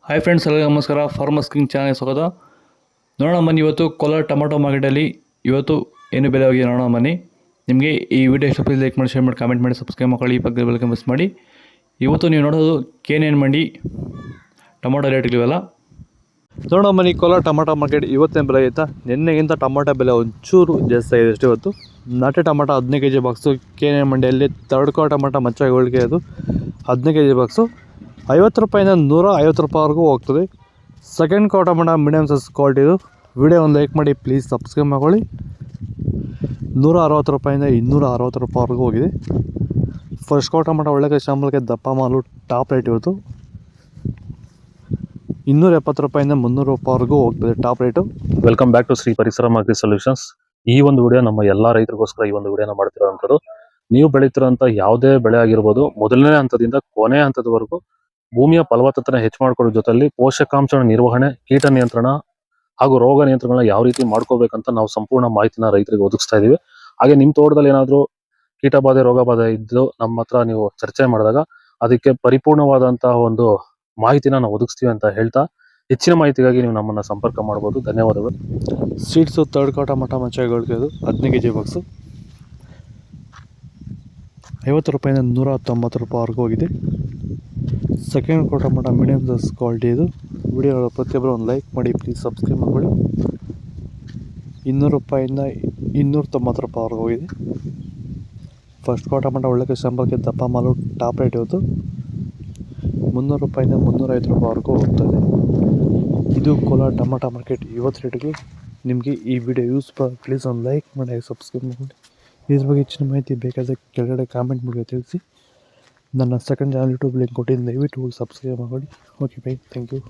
Hi friends, ಎಲ್ಲರಿಗೂ ನಮಸ್ಕಾರ. Farmers king channel ಸ್ವಾಗತ. ನೋಡೋಣ ಬನ್ನಿ, ಇವತ್ತು ಕೋಲಾರ ಟೊಮಾಟೊ ಮಾರ್ಕೆಟಲ್ಲಿ ಇವತ್ತು ಏನು ಬೆಲೆ ಹೋಗಿದೆ ನೋಡೋಣ ಬನ್ನಿ. ನಿಮಗೆ ಈ ವಿಡಿಯೋ ಇಷ್ಟ ಲೈಕ್ ಮಾಡಿ, ಶೇರ್ ಮಾಡಿ, ಕಾಮೆಂಟ್ ಮಾಡಿ, ಸಬ್ಸ್ಕ್ರೈಬ್ ಮಾಡಿ, ಪಕ್ಕದ ಬೆಲ್ ಮಿಸ್ ಮಾಡಿ. ಇವತ್ತು ನೀವು ನೋಡೋದು KNN ಮಂಡಿ ಟೊಮಾಟೊ ರೇಟ್ಗಳಿವೆಲ್ಲ ನೋಡೋಣ ಬನ್ನಿ. ಕೋಲಾರ ಟೊಮಾಟೊ ಮಾರ್ಕೆಟ್ ಇವತ್ತೇನು ಬೆಲೆ ಆಯಿತಾ? ನಿನ್ನೆಗಿಂತ ಟೊಮಾಟೊ ಬೆಲೆ ಒಂಚೂರು ಜಾಸ್ತಿ ಆಗಿದೆ ಅಷ್ಟೇ. ಇವತ್ತು ನಾಟಿ ಟೊಮಾಟೊ 15 kg ಬಾಕ್ಸು KNN ಮಂಡಿಯಲ್ಲಿ. ತರ್ಡ್ಕೋ ಟೊಮಾಟೊ ಮಚ್ಚ ಹೋಳಿಗೆ ಅದು 15 kg ಬಾಕ್ಸು 50 ರೂಪಾಯಿಂದ 150 ರೂಪಾಯಿವರೆಗೂ ಹೋಗ್ತದೆ. ಸೆಕೆಂಡ್ ಕೋ ಟೊಮಾಟೊ ಮೀಡಿಯಮ್ ಸೈಜ್ ಕ್ವಾಲಿಟಿದು. ವಿಡಿಯೋ ಒಂದು ಲೈಕ್ ಮಾಡಿ, ಪ್ಲೀಸ್ ಸಬ್ಸ್ಕ್ರೈಬ್ ಮಾಡ್ಕೊಳ್ಳಿ. 160 ರೂಪಾಯಿಂದ 260 ರೂಪಾಯಿವರೆಗೂ ಹೋಗಿದೆ. ಫಸ್ಟ್ ಕೋ ಟೊಮಾಟೊ ಒಳ್ಳೆಕಾಯಿ ಶಾಂಬಲ್ಗೆ ದಪ್ಪ ಮಾಲು ಟಾಪ್ ರೇಟ್ ಇವತ್ತು 270 ರೂಪಾಯಿಂದ 300 ರೂಪಾಯಿವರೆಗೂ ಹೋಗ್ತದೆ top rate. Welcome back to Shri Parisara agri solutions. ಈ ಒಂದು ವಿಡಿಯೋ ನಮ್ಮ ಎಲ್ಲಾ ರೈತರಿಗೋಸ್ಕರ ಈ ಒಂದು ವಿಡಿಯೋನ ಮಾಡ್ತಿರೋಂಥದ್ದು. ನೀವು ಬೆಳೀತಿರೋಂಥ ಯಾವುದೇ ಬೆಳೆ ಆಗಿರ್ಬೋದು, ಮೊದಲನೇ ಹಂತದಿಂದ ಕೊನೆಯ ಹಂತದವರೆಗೂ ಭೂಮಿಯ ಫಲವತ್ತತೆನ ಹೆಚ್ಚು ಮಾಡ್ಕೊಳ್ಳೋ ಜೊತೆಲಿ ಪೋಷಕಾಂಶ ನಿರ್ವಹಣೆ, ಕೀಟ ನಿಯಂತ್ರಣ ಹಾಗೂ ರೋಗ ನಿಯಂತ್ರಣಗಳನ್ನ ಯಾವ ರೀತಿ ಮಾಡ್ಕೋಬೇಕಂತ ನಾವು ಸಂಪೂರ್ಣ ಮಾಹಿತಿನ ರೈತರಿಗೆ ಒದಗಿಸ್ತಾ ಇದೀವಿ. ಹಾಗೆ ನಿಮ್ ತೋಟದಲ್ಲಿ ಏನಾದ್ರು ಕೀಟ ಬಾಧೆ, ರೋಗ ಬಾಧೆ ಇದ್ದು ನಮ್ಮ ಹತ್ರ ನೀವು ಚರ್ಚೆ ಮಾಡಿದಾಗ ಅದಕ್ಕೆ ಪರಿಪೂರ್ಣವಾದಂತಹ ಒಂದು ಮಾಹಿತಿನ ನಾವು ಒದಗಿಸ್ತೀವಿ ಅಂತ ಹೇಳ್ತಾ, ಹೆಚ್ಚಿನ ಮಾಹಿತಿಗಾಗಿ ನೀವು ನಮ್ಮನ್ನ ಸಂಪರ್ಕ ಮಾಡಬಹುದು. ಧನ್ಯವಾದಗಳು. ಸೀಡ್ಸು ತರ್ಡ್ ಕೋ ಟೊಮಾಟೊ ಮಚ್ಚಗಳಿಗೆ ಅದು 15 kg ಬಾಕ್ಸು 50 ರೂಪಾಯಿಂದ 190 ರೂಪಾಯಿವರೆಗೂ ಹೋಗಿದೆ. ಸೆಕೆಂಡ್ ಕೋ ಟೊಮಾಟೊ ಮೀಡಿಯಮ್ ಸೈಜ್ ಕ್ವಾಲಿಟಿ ಇದು. ವಿಡಿಯೋ ಪ್ರತಿಯೊಬ್ಬರು ಒಂದು ಲೈಕ್ ಮಾಡಿ, ಪ್ಲೀಸ್ ಸಬ್ಸ್ಕ್ರೈಬ್ ಮಾಡ್ಕೊಳ್ಳಿ. 200 ರೂಪಾಯಿಂದ 290 ರೂಪಾಯಿವರೆಗೂ ಹೋಗಿದೆ. ಫಸ್ಟ್ ಕೋ ಟೊಮಾಟೊ ಒಳ್ಳೆಕಾಯಿ ಶಾಂಬಲ್ಗೆ ದಪ್ಪ ಮಾಲು ಟಾಪ್ ರೇಟ್ ಇವತ್ತು 300 ರೂಪಾಯಿಂದ 350 ರೂಪಾಯಿವರೆಗೂ ಹೋಗ್ತದೆ. ಇದು ಕೋಲಾರ ಟೊಮಾಟೊ ಮಾರ್ಕೆಟ್ ಇವತ್ತು ರೇಟ್ಗೆ. ನಿಮಗೆ ಈ ವಿಡಿಯೋ ಯೂಸ್ ಪ್ಲೀಸ್ ಒಂದು ಲೈಕ್ ಮಾಡಿ, ಸಬ್ಸ್ಕ್ರೈಬ್ ಮಾಡಿ. ಇದ್ರ ಬಗ್ಗೆ ಹೆಚ್ಚಿನ ಮಾಹಿತಿ ಬೇಕಾದರೆ ಕೆಳಗಡೆ ಕಾಮೆಂಟ್ ಮೂಲಕ ತಿಳಿಸಿ. ನನ್ನ ಸೆಕೆಂಡ್ ಚಾನಲ್ ಯೂಟ್ಯೂಬ್ ಲಿಂಕ್ ಕೊಟ್ಟಿದ್ದೀನಿ, ದಯವಿಟ್ಟು ಸಬ್ಸ್ಕ್ರೈಬ್ ಮಾಡಿ. Okay bye, thank you.